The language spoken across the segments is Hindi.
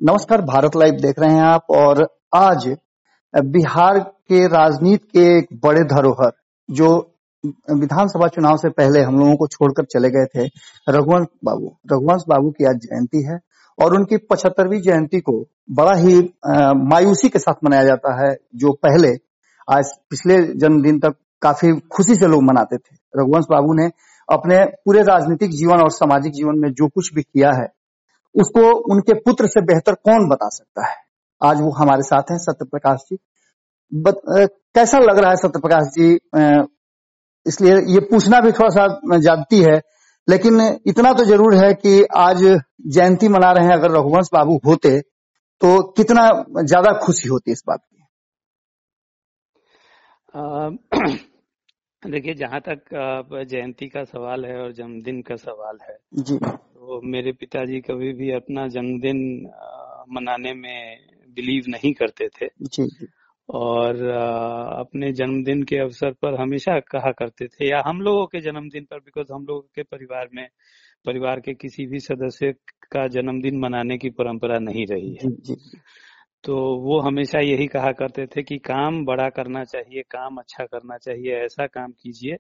नमस्कार, भारत लाइव देख रहे हैं आप। और आज बिहार के राजनीति के एक बड़े धरोहर जो विधानसभा चुनाव से पहले हम लोगों को छोड़कर चले गए थे, रघुवंश बाबू की आज जयंती है और उनकी 75वीं जयंती को बड़ा ही मायूसी के साथ मनाया जाता है। जो पहले आज पिछले जन्मदिन तक काफी खुशी से लोग मनाते थे। रघुवंश बाबू ने अपने पूरे राजनीतिक जीवन और सामाजिक जीवन में जो कुछ भी किया है उसको उनके पुत्र से बेहतर कौन बता सकता है। आज वो हमारे साथ हैं, सत्यप्रकाश जी। कैसा लग रहा है सत्यप्रकाश जी? इसलिए ये पूछना भी थोड़ा सा जाती है, लेकिन इतना तो जरूर है कि आज जयंती मना रहे हैं। अगर रघुवंश बाबू होते तो कितना ज्यादा खुशी होती इस बात की। देखिए, जहाँ तक जयंती का सवाल है और जन्मदिन का सवाल है जी, तो मेरे पिताजी कभी भी अपना जन्मदिन मनाने में बिलीव नहीं करते थे। जी, जी। और अपने जन्मदिन के अवसर पर हमेशा कहा करते थे, या हम लोगों के जन्मदिन पर, बिकॉज हम लोगों के परिवार के किसी भी सदस्य का जन्मदिन मनाने की परंपरा नहीं रही है। जी, जी। तो वो हमेशा यही कहा करते थे कि काम बड़ा करना चाहिए, काम अच्छा करना चाहिए, ऐसा काम कीजिए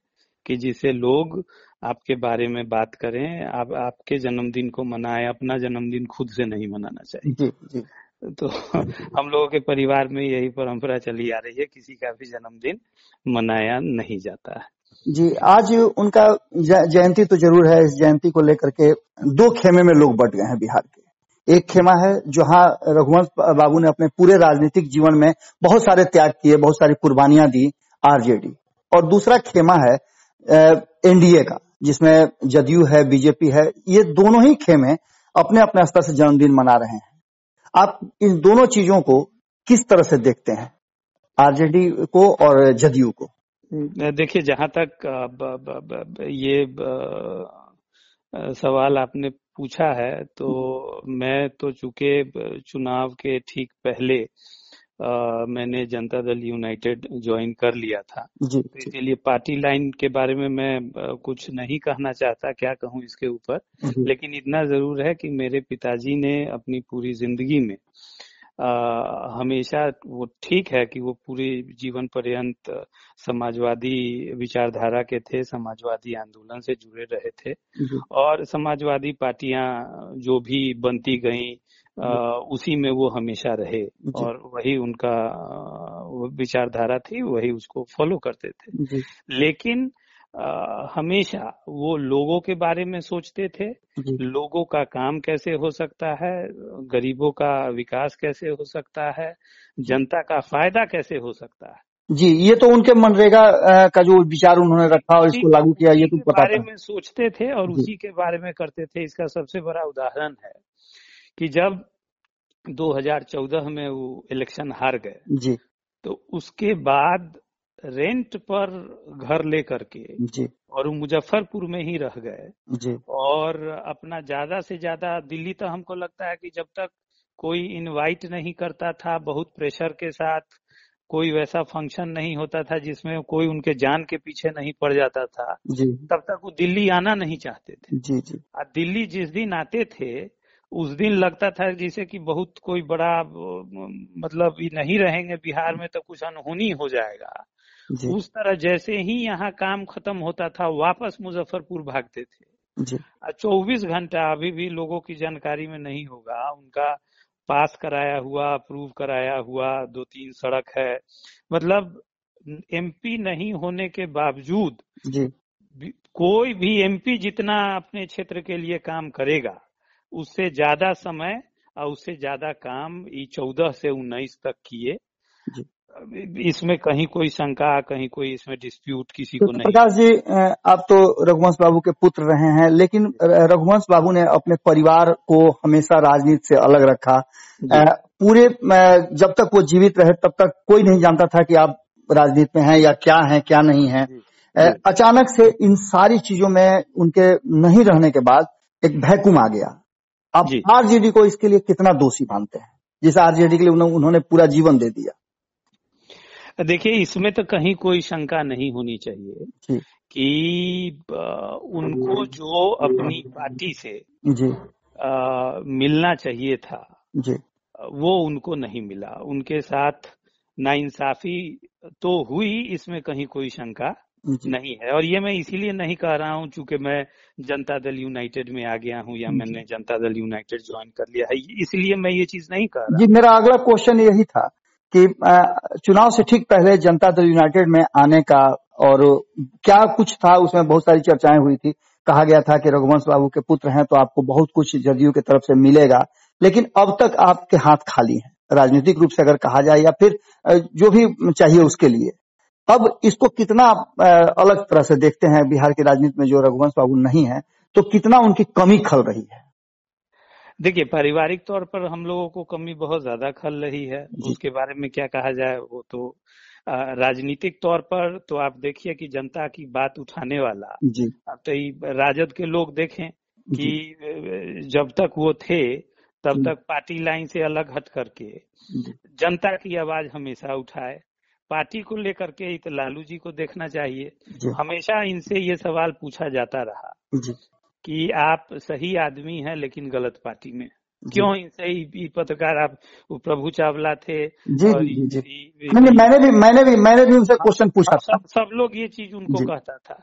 कि जिससे लोग आपके बारे में बात करें, आपके जन्मदिन को मनाएं। अपना जन्मदिन खुद से नहीं मनाना चाहिए। जी, जी। तो हम लोगों के परिवार में यही परंपरा चली आ रही है, किसी का भी जन्मदिन मनाया नहीं जाता है। जी, आज उनका जयंती तो जरूर है। इस जयंती को लेकर के दो खेमे में लोग बट गए हैं बिहार के। एक खेमा है जहां रघुवंश बाबू ने अपने पूरे राजनीतिक जीवन में बहुत सारे त्याग किए, बहुत सारी कुर्बानियां दी, आरजेडी। और दूसरा खेमा है एनडीए का, जिसमें जदयू है, बीजेपी है। ये दोनों ही खेमे अपने अपने स्तर से जन्मदिन मना रहे हैं। आप इन दोनों चीजों को किस तरह से देखते हैं, आरजेडी को और जदयू को? देखिए, जहां तक ये सवाल आपने पूछा है, तो मैं तो चूंकि चुनाव के ठीक पहले मैंने जनता दल यूनाइटेड ज्वाइन कर लिया था, जी, तो इसीलिए पार्टी लाइन के बारे में मैं कुछ नहीं कहना चाहता, क्या कहूं इसके ऊपर। लेकिन इतना जरूर है कि मेरे पिताजी ने अपनी पूरी जिंदगी में हमेशा, वो ठीक है कि वो पूरे जीवन पर्यंत समाजवादी विचारधारा के थे, समाजवादी आंदोलन से जुड़े रहे थे और समाजवादी पार्टियां जो भी बनती गईं उसी में वो हमेशा रहे और वही उनका विचारधारा थी, वही उसको फॉलो करते थे। लेकिन हमेशा वो लोगों के बारे में सोचते थे, लोगों का काम कैसे हो सकता है, गरीबों का विकास कैसे हो सकता है, जनता का फायदा कैसे हो सकता है। जी, ये तो उनके मनरेगा का जो विचार उन्होंने रखा और इसको लागू किया, ये तो पता बारे में सोचते थे और उसी के बारे में करते थे। इसका सबसे बड़ा उदाहरण है कि जब 2014 में वो इलेक्शन हार गए, जी, तो उसके बाद रेंट पर घर लेकर के और मुजफ्फरपुर में ही रह गए, जी, और अपना ज्यादा से ज्यादा दिल्ली, तो हमको लगता है कि जब तक कोई इनवाइट नहीं करता था, बहुत प्रेशर के साथ कोई वैसा फंक्शन नहीं होता था जिसमें कोई उनके जान के पीछे नहीं पड़ जाता था, जी, तब तक वो दिल्ली आना नहीं चाहते थे। जी, जी। और दिल्ली जिस दिन आते थे उस दिन लगता था जैसे कि बहुत कोई बड़ा, मतलब नहीं रहेंगे बिहार में तो कुछ अनहोनी हो जाएगा। उस तरह जैसे ही यहाँ काम खत्म होता था वापस मुजफ्फरपुर भागते थे। 24 घंटा, अभी भी लोगों की जानकारी में नहीं होगा, उनका पास कराया हुआ, अप्रूव कराया हुआ 2-3 सड़क है। मतलब एमपी नहीं होने के बावजूद, जी, कोई भी एमपी जितना अपने क्षेत्र के लिए काम करेगा उससे ज्यादा समय और उससे ज्यादा काम 14 से 19 तक किए। इसमें कहीं कोई शंका, कहीं कोई इसमें डिस्प्यूट किसी को नहीं। प्रकाश जी, आप तो रघुवंश बाबू के पुत्र रहे हैं, लेकिन रघुवंश बाबू ने अपने परिवार को हमेशा राजनीति से अलग रखा। पूरे जब तक वो जीवित रहे तब तक कोई नहीं जानता था कि आप राजनीति में हैं या क्या नहीं है। अचानक से इन सारी चीजों में उनके नहीं रहने के बाद एक वैक्यूम आ गया। आप आरजेडी को इसके लिए कितना दोषी मानते हैं, जिस आरजेडी के लिए उन्होंने पूरा जीवन दे दिया? देखिए, इसमें तो कहीं कोई शंका नहीं होनी चाहिए कि उनको जो अपनी पार्टी से मिलना चाहिए था, वो उनको नहीं मिला। उनके साथ नाइंसाफी तो हुई, इसमें कहीं कोई शंका नहीं है। और ये मैं इसीलिए नहीं कह रहा हूं चूंकि मैं जनता दल यूनाइटेड में आ गया हूं या मैंने जनता दल यूनाइटेड ज्वाइन कर लिया है, इसलिए मैं ये चीज नहीं कह रहा। जी, मेरा अगला क्वेश्चन यही था कि चुनाव से ठीक पहले जनता दल यूनाइटेड में आने का और क्या कुछ था, उसमें बहुत सारी चर्चाएं हुई थी। कहा गया था कि रघुवंश बाबू के पुत्र हैं तो आपको बहुत कुछ जदयू की तरफ से मिलेगा, लेकिन अब तक आपके हाथ खाली हैं राजनीतिक रूप से अगर कहा जाए, या फिर जो भी चाहिए उसके लिए। अब इसको कितना अलग तरह से देखते हैं बिहार की राजनीति में, जो रघुवंश बाबू नहीं है तो कितना उनकी कमी खल रही है? देखिए, पारिवारिक तौर पर हम लोगों को कमी बहुत ज्यादा खल रही है, उसके बारे में क्या कहा जाए। वो तो राजनीतिक तौर पर तो आप देखिए कि जनता की बात उठाने वाला, अब तो राजद के लोग देखें कि जब तक वो थे तब तक पार्टी लाइन से अलग हट करके जनता की आवाज हमेशा उठाए। पार्टी को लेकर के तो लालू जी को देखना चाहिए, हमेशा इनसे ये सवाल पूछा जाता रहा कि आप सही आदमी हैं लेकिन गलत पार्टी में क्यों। इनसे ही पत्रकार, आप प्रभु चावला थे और मैंने भी उनसे क्वेश्चन पूछा था, सब लोग ये चीज उनको कहता था,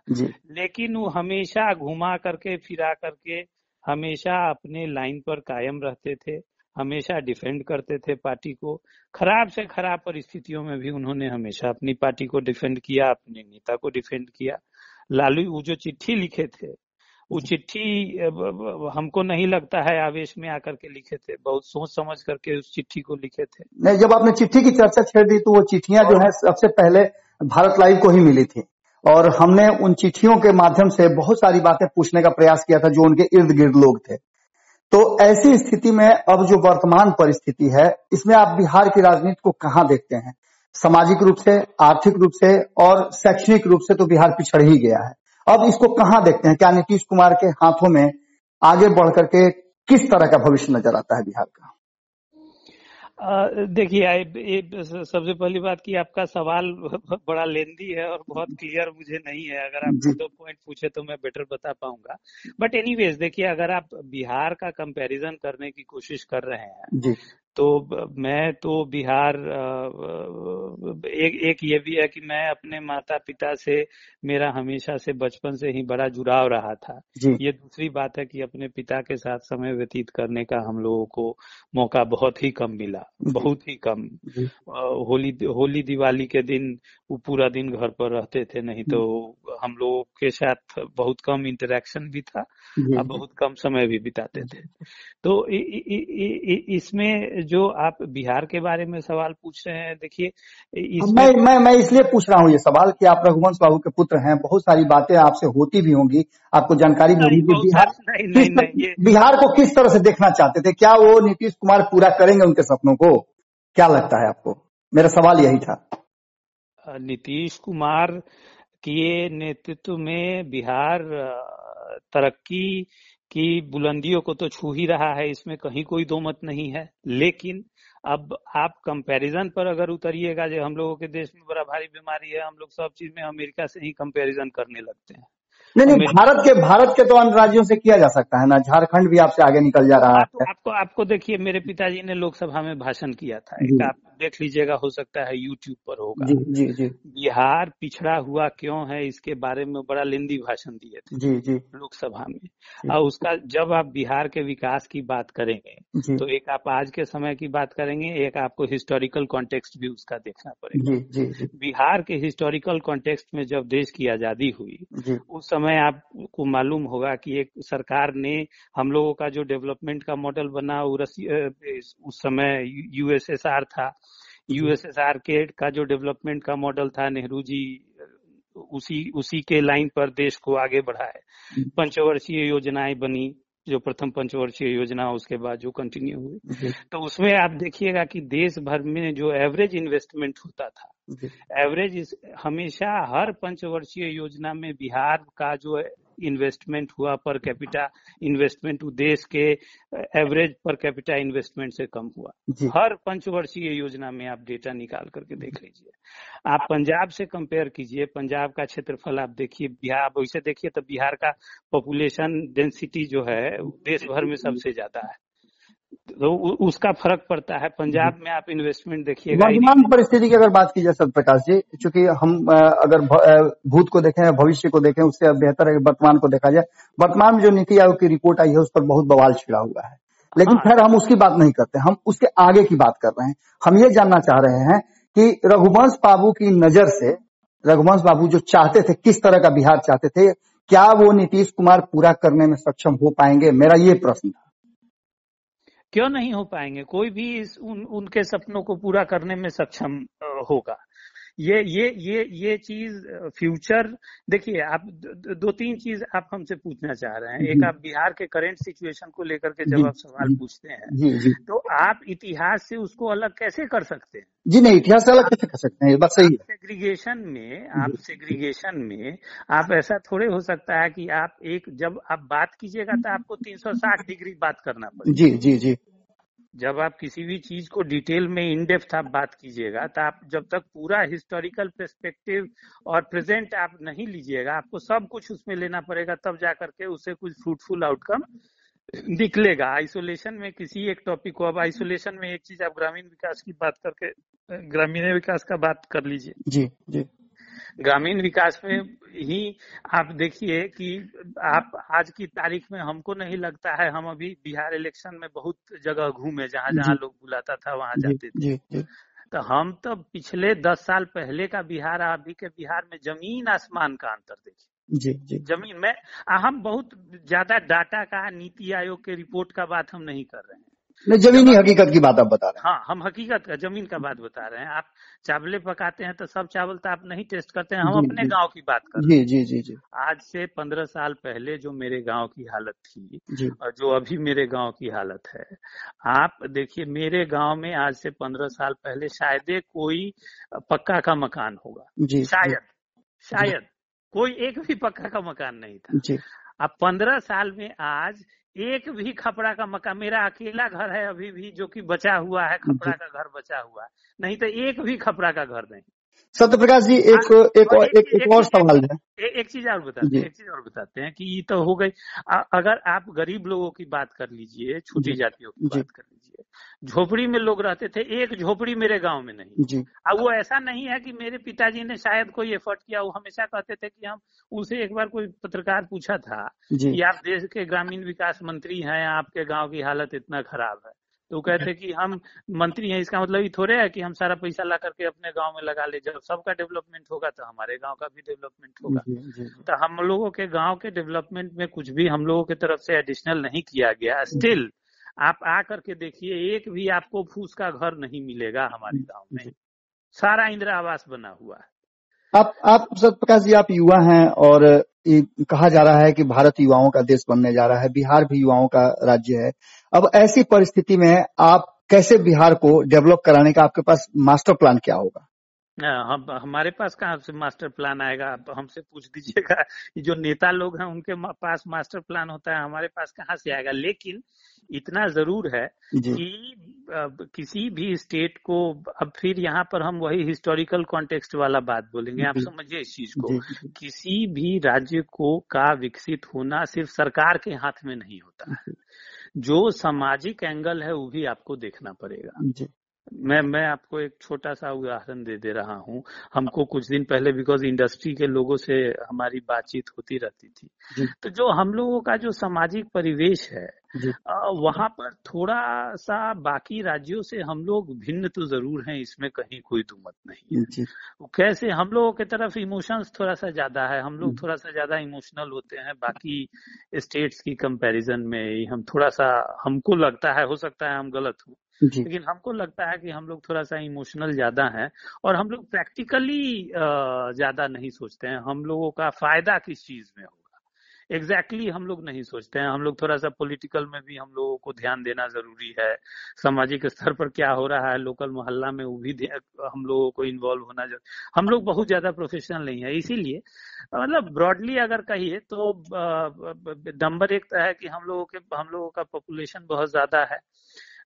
लेकिन वो हमेशा घुमा करके फिरा करके हमेशा अपने लाइन पर कायम रहते थे, हमेशा डिफेंड करते थे पार्टी को। खराब से खराब परिस्थितियों में भी उन्होंने हमेशा अपनी पार्टी को डिफेंड किया, अपने नेता को डिफेंड किया। लालू वो जो चिट्ठी लिखे थे, वो चिट्ठी हमको नहीं लगता है आवेश में आकर के लिखे थे, बहुत सोच समझ करके उस चिट्ठी को लिखे थे। नहीं, जब आपने चिट्ठी की चर्चा छेड़ दी तो वो चिट्ठियां जो है सबसे पहले भारत लाइव को ही मिली थी, और हमने उन चिट्ठियों के माध्यम से बहुत सारी बातें पूछने का प्रयास किया था जो उनके इर्द गिर्द लोग थे। तो ऐसी स्थिति में अब जो वर्तमान परिस्थिति है, इसमें आप बिहार की राजनीति को कहाँ देखते हैं? सामाजिक रूप से, आर्थिक रूप से और शैक्षणिक रूप से तो बिहार पिछड़ ही गया है। अब इसको कहाँ देखते हैं? क्या नीतीश कुमार के हाथों में आगे बढ़ करके किस तरह का भविष्य नजर आता है बिहार का? देखिए, सबसे पहली बात कि आपका सवाल बड़ा लेंदी है और बहुत क्लियर मुझे नहीं है। अगर आप 2 पॉइंट पूछे तो मैं बेटर बता पाऊंगा। बट एनीवेज, देखिए, अगर आप बिहार का कंपैरिजन करने की कोशिश कर रहे हैं तो मैं तो बिहार, एक ये भी है कि मैं अपने माता पिता से, मेरा हमेशा से बचपन से ही बड़ा जुड़ाव रहा था। ये दूसरी बात है कि अपने पिता के साथ समय व्यतीत करने का हम लोगों को मौका बहुत ही कम मिला, बहुत ही कम। होली दिवाली के दिन वो पूरा दिन घर पर रहते थे, नहीं तो हम लोगों के साथ बहुत कम इंटरेक्शन भी था, बहुत कम समय भी बिताते थे। तो इसमें जो आप बिहार के बारे में सवाल पूछ रहे हैं, देखिए मैं इसलिए पूछ रहा हूँ ये सवाल कि आप रघुवंश बाबू के पुत्र हैं, बहुत सारी बातें आपसे होती भी होंगी, आपको जानकारी भी होगी कि बिहार को किस तरह से देखना चाहते थे। क्या वो नीतीश कुमार पूरा करेंगे उनके सपनों को? क्या लगता है आपको? मेरा सवाल यही था। नीतीश कुमार के नेतृत्व में बिहार तरक्की की बुलंदियों को तो छू ही रहा है, इसमें कहीं कोई दो मत नहीं है। लेकिन अब आप कंपैरिजन पर अगर उतरिएगा, जो हम लोगों के देश में बड़ा भारी बीमारी है, हम लोग सब चीज में अमेरिका से ही कंपैरिजन करने लगते हैं। नहीं, भारत के तो अन्य राज्यों से किया जा सकता है ना, झारखंड भी आपसे आगे निकल जा रहा है। आपको देखिए, मेरे पिताजी ने लोकसभा में भाषण किया था, एक आप देख लीजिएगा, हो सकता है यूट्यूब पर होगा। जी। बिहार पिछड़ा हुआ क्यों है, इसके बारे में बड़ा लेंदी भाषण दिए थे लोकसभा में। और उसका जब आप बिहार के विकास की बात करेंगे तो एक आप आज के समय की बात करेंगे, एक आपको हिस्टोरिकल कॉन्टेक्स्ट भी उसका देखना पड़ेगा। बिहार के हिस्टोरिकल कॉन्टेक्स्ट में जब देश की आजादी हुई, उस समय आपको मालूम होगा कि एक सरकार ने हम लोगों का जो डेवलपमेंट का मॉडल बना, उस समय यूएसएसआर था, यूएसएसआर के का जो डेवलपमेंट का मॉडल था, नेहरू जी उसी के लाइन पर देश को आगे बढ़ाए। पंचवर्षीय योजनाएं बनी, जो प्रथम पंचवर्षीय योजना, उसके बाद जो कंटिन्यू हुई, तो उसमें आप देखिएगा कि देश भर में जो एवरेज इन्वेस्टमेंट होता था, एवरेज हमेशा हर पंचवर्षीय योजना में बिहार का जो इन्वेस्टमेंट हुआ पर कैपिटा इन्वेस्टमेंट, देश के एवरेज पर कैपिटा इन्वेस्टमेंट से कम हुआ। हर पंचवर्षीय योजना में आप डेटा निकाल करके देख लीजिए। आप पंजाब से कंपेयर कीजिए, पंजाब का क्षेत्रफल आप देखिए, बिहार वैसे देखिए तो बिहार का पॉपुलेशन डेंसिटी जो है देश भर में सबसे ज्यादा है। तो उसका फर्क पड़ता है। पंजाब में आप इन्वेस्टमेंट देखिएगा। वर्तमान परिस्थिति की अगर बात की जाए सत्यप्रकाश जी, चूंकि हम अगर भूत को देखें, भविष्य को देखें, उससे बेहतर है कि वर्तमान को देखा जाए। वर्तमान में जो नीति आयोग की रिपोर्ट आई है उस पर बहुत बवाल छिड़ा हुआ है, लेकिन खैर हम उसकी बात नहीं करते, हम उसके आगे की बात कर रहे हैं। हम ये जानना चाह रहे हैं कि रघुवंश बाबू की नजर से रघुवंश बाबू जो चाहते थे, किस तरह का बिहार चाहते थे, क्या वो नीतीश कुमार पूरा करने में सक्षम हो पाएंगे? मेरा ये प्रश्न था। क्यों नहीं हो पाएंगे? कोई भी उनके सपनों को पूरा करने में सक्षम होगा। ये चीज फ्यूचर देखिए। आप दो तीन चीज आप हमसे पूछना चाह रहे हैं। एक, आप बिहार के करंट सिचुएशन को लेकर के जब आप सवाल पूछते हैं तो आप इतिहास से उसको अलग कैसे कर सकते हैं? जी नहीं, इतिहास से अलग कैसे कर सकते हैं? बात सही है। सेग्रीगेशन में आप ऐसा थोड़े हो सकता है कि आप जब आप बात कीजिएगा तो आपको 360 डिग्री बात करना पड़ेगा। जी। जब आप किसी भी चीज को डिटेल में इन डेप्थ आप बात कीजिएगा तो आप जब तक पूरा हिस्टोरिकल पर्सपेक्टिव और प्रेजेंट आप नहीं लीजिएगा, आपको सब कुछ उसमें लेना पड़ेगा, तब जाकर के उससे कुछ फ्रूटफुल आउटकम निकलेगा। आइसोलेशन में किसी एक टॉपिक को, अब आइसोलेशन में एक चीज आप ग्रामीण विकास की बात करके ग्रामीण विकास का बात कर लीजिए। जी। ग्रामीण विकास में ही आप देखिए कि आप आज की तारीख में, हमको नहीं लगता है, हम अभी बिहार इलेक्शन में बहुत जगह घूमे, जहाँ लोग बुलाता था वहां जाते थे। तो हम तो पिछले 10 साल पहले का बिहार, अभी के बिहार में जमीन आसमान का अंतर देखिए। जी। जमीन में हम बहुत ज्यादा डाटा का, नीति आयोग के रिपोर्ट का बात हम नहीं कर रहे हैं, जमीनी हकीकत की बात आप बता रहे हैं। हाँ, हम हकीकत का, जमीन का बात बता रहे हैं। आप चावले पकाते हैं तो सब चावल तो आप नहीं टेस्ट करते हैं, हम अपने गांव की बात कर रहे हैं। जी। आज से 15 साल पहले जो मेरे गांव की हालत थी और जो अभी मेरे गांव की हालत है, आप देखिए मेरे गांव में आज से 15 साल पहले शायद कोई पक्का का मकान होगा। शायद कोई एक भी पक्का का मकान नहीं था। अब 15 साल में आज एक भी खपड़ा का मकान, मेरा अकेला घर है अभी भी जो कि बचा हुआ है, खपड़ा का घर बचा हुआ है, नहीं तो एक भी खपड़ा का घर नहीं। सत्यप्रकाश जी, एक और सवाल है। एक चीज और बताते हैं कि ये तो हो गई। अगर आप गरीब लोगों की बात कर लीजिए, छोटी जातियों की बात कर लीजिए, झोपड़ी में लोग रहते थे, एक झोपड़ी मेरे गांव में नहीं। अब वो ऐसा नहीं है कि मेरे पिताजी ने शायद कोई एफर्ट किया, वो हमेशा कहते थे कि हम, उनसे एक बार कोई पत्रकार पूछा था कि आप देश के ग्रामीण विकास मंत्री हैं, आपके गाँव की हालत इतना खराब है, तो कहते कि हम मंत्री हैं, इसका मतलब ये थोड़े है कि हम सारा पैसा ला करके अपने गांव में लगा ले, जब सबका डेवलपमेंट होगा तो हमारे गांव का भी डेवलपमेंट होगा। तो हम लोगों के गांव के डेवलपमेंट में कुछ भी हम लोगों की तरफ से एडिशनल नहीं किया गया। स्टिल आप आ करके देखिए, एक भी आपको फूस का घर नहीं मिलेगा हमारे गाँव में, सारा इंदिरा आवास बना हुआ है। आप सत्यप्रकाश जी, आप युवा हैं और कहा जा रहा है कि भारत युवाओं का देश बनने जा रहा है, बिहार भी युवाओं का राज्य है। अब ऐसी परिस्थिति में आप कैसे बिहार को डेवलप कराने का, आपके पास मास्टर प्लान क्या होगा? हमारे पास कहाँ से मास्टर प्लान आएगा? आप हमसे पूछ दीजिएगा। जो नेता लोग हैं उनके पास मास्टर प्लान होता है, हमारे पास कहाँ से आएगा? लेकिन इतना जरूर है कि किसी भी स्टेट को, अब फिर यहाँ पर हम वही हिस्टोरिकल कॉन्टेक्स्ट वाला बात बोलेंगे, आप समझिए इस चीज को। किसी भी राज्य का विकसित होना सिर्फ सरकार के हाथ में नहीं होता है, जो सामाजिक एंगल है वो भी आपको देखना पड़ेगा। मैं आपको एक छोटा सा उदाहरण दे रहा हूँ। हमको कुछ दिन पहले, बिकॉज इंडस्ट्री के लोगों से हमारी बातचीत होती रहती थी, तो जो हम लोगों का जो सामाजिक परिवेश है वहाँ पर थोड़ा सा बाकी राज्यों से हम लोग भिन्न तो जरूर हैं, इसमें कहीं कोई दुमत नहीं है। कैसे हम लोगों की तरफ इमोशंस थोड़ा सा ज्यादा है, हम लोग थोड़ा सा ज्यादा इमोशनल होते हैं बाकी स्टेट्स की कंपैरिजन में। हम थोड़ा सा, हमको लगता है, हो सकता है हम गलत हूँ, लेकिन हमको लगता है कि हम लोग थोड़ा सा इमोशनल ज्यादा हैं और हम लोग प्रैक्टिकली ज्यादा नहीं सोचते हैं। हम लोगों का फायदा किस चीज में होगा एग्जैक्टली हम लोग नहीं सोचते हैं। हम लोग थोड़ा सा पॉलिटिकल में भी हम लोगों को ध्यान देना जरूरी है, सामाजिक स्तर पर क्या हो रहा है लोकल मोहल्ला में, वो भी हम लोगों को इन्वॉल्व होना जरूरी। हम लोग बहुत ज्यादा प्रोफेशनल नहीं है, इसीलिए मतलब ब्रॉडली अगर कहिए तो नंबर एक है कि हम लोगों का पॉपुलेशन बहुत ज्यादा है,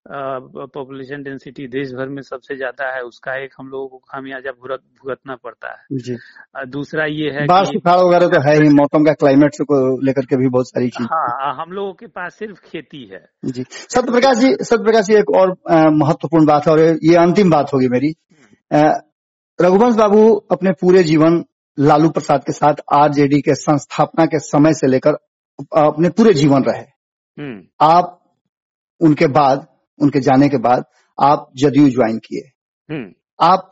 पॉपुलेशन डेंसिटी देश भर में सबसे ज्यादा है, उसका एक हम लोगों को खामियाजा भुगतना पड़ता है जी। दूसरा ये है बाढ़ सुखाड़ वगैरह तो है ही, मौसम का क्लाइमेट को लेकर के भी बहुत सारी चीज। हाँ, हम लोगों के पास सिर्फ खेती है जी। सत्यप्रकाश जी एक और महत्वपूर्ण बात है और ये अंतिम बात होगी मेरी। रघुवंश बाबू अपने पूरे जीवन लालू प्रसाद के साथ आरजेडी के संस्थापना के समय से लेकर अपने पूरे जीवन रहे। आप उनके बाद, उनके जाने के बाद आप जदयू ज्वाइन किए। आप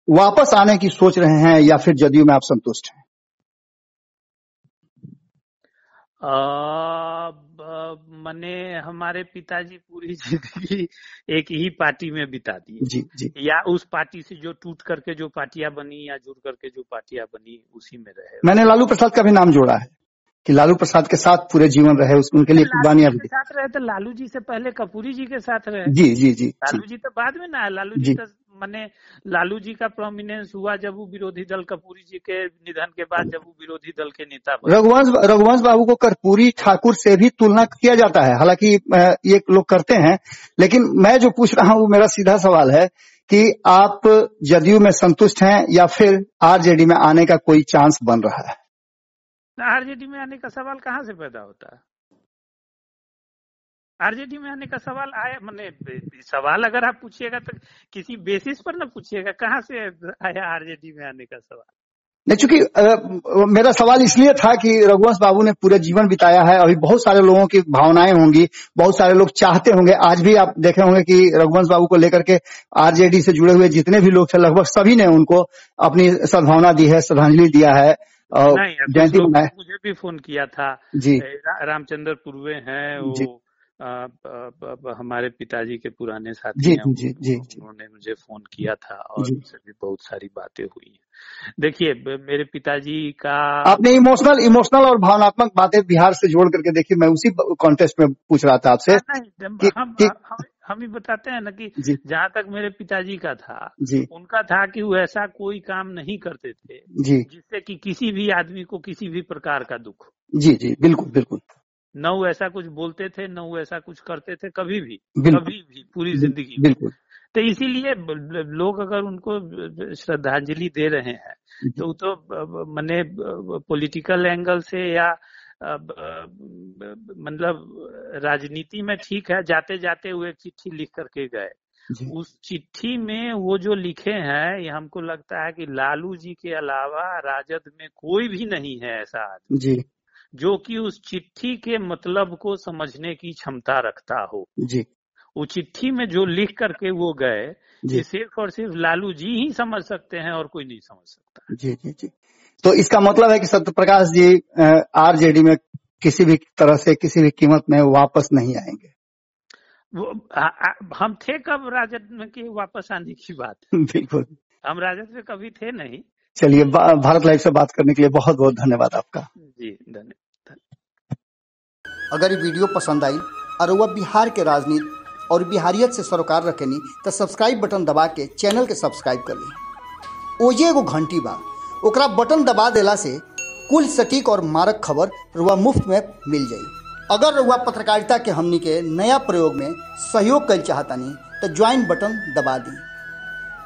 वापस आने की सोच रहे हैं या फिर जदयू में आप संतुष्ट हैं? मैंने हमारे पिताजी पूरी जिंदगी एक ही पार्टी में बिता दी जी जी। या उस पार्टी से जो टूट करके जो पार्टियां बनी या जुड़ करके जो पार्टियां बनी उसी में रहे। मैंने लालू प्रसाद का भी नाम जोड़ा है कि लालू प्रसाद के साथ पूरे जीवन रहे, उनके लिए कुर्बानियां भी साथ रहे। तो लालू जी से पहले कपूरी जी के साथ रहे। जी जी जी। लालू जी तो बाद में ना है, लालू जी तो मैंने लालू जी का प्रोमिनेंस हुआ जब वो विरोधी दल, कपूरी जी के निधन के बाद जब वो विरोधी दल के नेता बने। रघुवंश बाबू को कर्पूरी ठाकुर से भी तुलना किया जाता है, हालांकि ये लोग करते हैं, लेकिन मैं जो पूछ रहा हूँ मेरा सीधा सवाल है कि आप जदयू में संतुष्ट हैं या फिर आरजेडी में आने का कोई चांस बन रहा है? आरजेडी में आने का सवाल कहाँ से पैदा होता है? आरजेडी में आने का सवाल आया, मैंने सवाल अगर आप पूछिएगा तो किसी बेसिस पर ना पूछिएगा, कहाँ से आया आरजेडी में आने का सवाल? नहीं, चूंकि मेरा सवाल इसलिए था कि रघुवंश बाबू ने पूरा जीवन बिताया है, अभी बहुत सारे लोगों की भावनाएं होंगी, बहुत सारे लोग चाहते होंगे। आज भी आप देखे होंगे कि रघुवंश बाबू को लेकर के आरजेडी से जुड़े हुए जितने भी लोग थे लगभग सभी ने उनको अपनी सद्भावना दी है, श्रद्धांजलि दिया है। जयंती मुझे भी फोन किया था जी। रामचंद्र पूर्वे हैं, वो हमारे पिताजी के पुराने साथी जी, हैं, जी, जी, उन्होंने मुझे फोन किया था और उनसे भी बहुत सारी बातें हुई हैं। देखिए, मेरे पिताजी का आपने इमोशनल और भावनात्मक बातें बिहार से जोड़ करके देखी, मैं उसी कॉन्टेस्ट में पूछ रहा था आपसे। हम ही बताते हैं ना कि जहाँ तक मेरे पिताजी का था, उनका था कि वो ऐसा कोई काम नहीं करते थे जिससे कि किसी भी आदमी को किसी भी प्रकार का दुख। जी जी, बिल्कुल बिल्कुल। न वो ऐसा कुछ बोलते थे, न वो ऐसा कुछ करते थे, कभी भी पूरी जिंदगी में। तो इसीलिए लोग अगर उनको श्रद्धांजलि दे रहे हैं तो मैंने पॉलिटिकल एंगल से या मतलब राजनीति में ठीक है, जाते जाते वो एक चिट्ठी लिख करके गए। उस चिट्ठी में वो जो लिखे हैं, ये हमको लगता है कि लालू जी के अलावा राजद में कोई भी नहीं है ऐसा आदमी जो कि उस चिट्ठी के मतलब को समझने की क्षमता रखता हो जी। वो चिट्ठी में जो लिख करके वो गए, ये सिर्फ और सिर्फ लालू जी ही समझ सकते हैं और कोई नहीं समझ सकता। जी जी जी। तो इसका मतलब है कि सत्यप्रकाश जी आरजेडी में किसी भी तरह से, किसी भी कीमत में वापस नहीं आएंगे। वो हम थे कब राजद में कि वापस आने की बात? बिल्कुल, हम राजद में कभी थे नहीं। चलिए, भारत लाइव से बात करने के लिए बहुत बहुत धन्यवाद आपका। जी धन्यवाद। अगर ये वीडियो पसंद आई और वह बिहार के राजनीति और बिहारियत से सरोकार रखेनी तो सब्सक्राइब बटन दबा के चैनल के सब्सक्राइब कर ली। ओजे एगो घंटी बा, ओकरा बटन दबा देला से कुल सटीक और मारक खबर रुआ मुफ्त में मिल जाई। अगर रुआ पत्रकारिता के हमनी के नया प्रयोग में सहयोग कर चाहतानी तो ज्वाइन बटन दबा दी।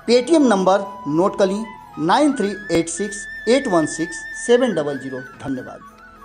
पेटीएम नंबर नोट कर ली 9386816700। धन्यवाद।